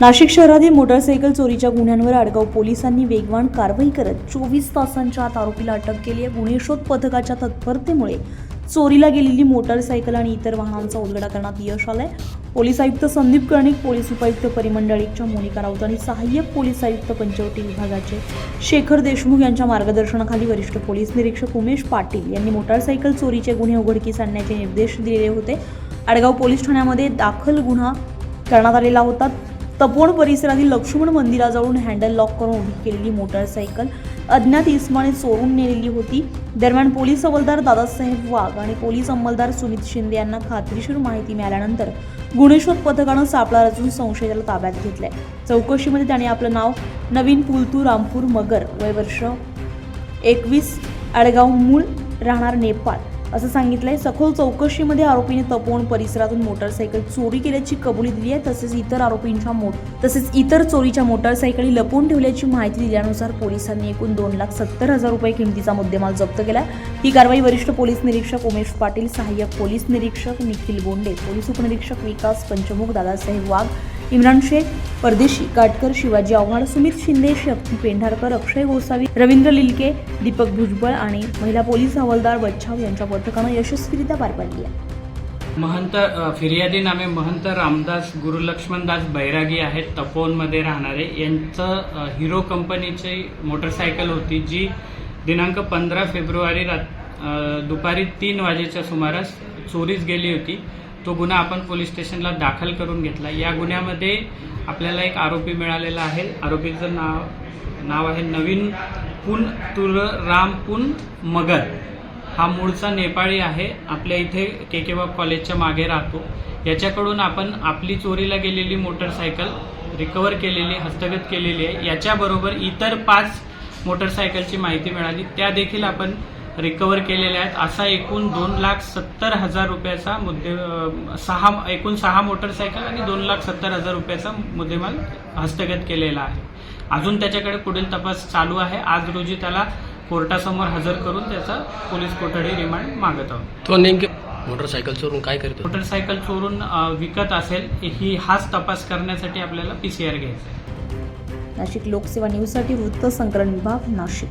नाशिक शहरातील मोटारसायकल चोरीच्या गुन्ह्यांवर आडगाव पोलिसांनी वेगवान कारवाई करत 24 तासांच्या आत आरोपीला अटक केली आहे। गुन्हे शोध पथकाच्या तत्परतेमुळे चोरीला गेलेली मोटारसायकल आणि इतर वाहनांचा उलगडा करण्यात यश आलंय। पोलीस आयुक्त संदीप कर्णिक, पोलीस उपायुक्त परिमंडळ 1च्या मोनिका राऊत आणि सहाय्यक पोलीस आयुक्त पंचवटी विभागाचे शेखर देशमुख यांच्या मार्गदर्शनाखाली वरिष्ठ पोलीस निरीक्षक उमेश पाटील यांनी मोटारसायकल चोरीचे गुन्हे उघडकीस आणण्याचे निर्देश दिलेले होते। आडगाव पोलीस ठाण्यामध्ये दाखल गुन्हा करण्यात आलेला होता। तपोवन परिसरातील लक्ष्मण मंदिराजवळून हँडल लॉक करून उभी केलेली मोटारसायकल अज्ञात इसमाने चोरून नेलेली होती। दरम्यान पोलीस हवालदार दादासाहेब वाघ आणि पोलीस अंमलदार सुमित शिंदे यांना खात्रीशीर माहिती मिळाल्यानंतर गुन्हे शोध पथकानं सापळा रचून संशयिताला ताब्यात घेतलंय। चौकशीमध्ये त्याने आपलं नाव नवीन पुलतू रामपूर मगर, वय वर्ष 21, आडगाव, मूळ राहणार नेपाळ असं सांगितलंय। सखोल चौकशीमध्ये आरोपीने तपोवन परिसरातून मोटारसायकल चोरी केल्याची कबुली दिली आहे। तसेच इतर चोरीच्या मोटारसायकली लपवून ठेवल्याची माहिती दिल्यानुसार पोलिसांनी एकूण 2,70,000 रुपये किमतीचा मुद्देमाल जप्त केला। ही कारवाई वरिष्ठ पोलीस निरीक्षक उमेश पाटील, सहाय्यक पोलीस निरीक्षक निखिल बोंडे, पोलीस उपनिरीक्षक विकास पंचमुख, दादासाहेब वाघ, इम्रान शेख परदेशी, काटकर, शिवाजी आव्हाड, सुमित शिंदे, शक्ती पेंढारकर, अक्षय गोसावी, रवींद्र लिलके, दीपक भुजबळ आणि महिला पोलीस हवालदार बच्छाव यांच्या पथकानं यशस्वीरित्या पार पाडली आहे। महंत फिर्यादी नामे महंत रामदास गुरुलक्ष्मणदास बैरागी आहेत, तपोवनमध्ये राहणारे। यांचं हिरो कंपनीची मोटरसायकल होती, जी दिनांक 15 फेब्रुवारी दुपारी 3 वाजेच्या सुमारास चोरीस गेली होती। तो गुन्हा आपण पोलीस स्टेशनला दाखल करून घेतला। या गुन्ह्यामध्ये आपल्याला एक आरोपी मिळालेला आहे। आरोपीचं नाव आहे नवीन रामपून मगर। हा मूळचा नेपाळी आहे, आपल्या इथे केकेबाब कॉलेजच्या मागे राहतो। याच्याकडून आपण आपली चोरीला गेलेली मोटरसायकल रिकवर केलेली, हस्तगत केलेली आहे। याच्याबरोबर इतर 5 मोटरसायकलची माहिती मिळाली, त्या देखील आपण रिकवर केलेल्या आहेत। असा एकूण 2,70,000 रुपयाचा एकूण 6 मोटरसायकल आणि 2,70,000 रुपयाचा मुद्देमाल हस्तगत केलेला आहे। अजून त्याच्याकडे पुढील तपास चालू आहे। आज रोजी त्याला कोर्टासमोर हजर करून त्याचा पोलीस कोठडी रिमांड मागत आहोत। तो नेमके मोटरसायकल चोरून काय करतो? मोटरसायकल चोरून विकत असेल हाच तपास करण्यासाठी आपल्याला PCR घ्यायचा आहे। नाशिक लोकसेवा न्यूजसाठी वृत्त संकलन विभाग, नाशिक।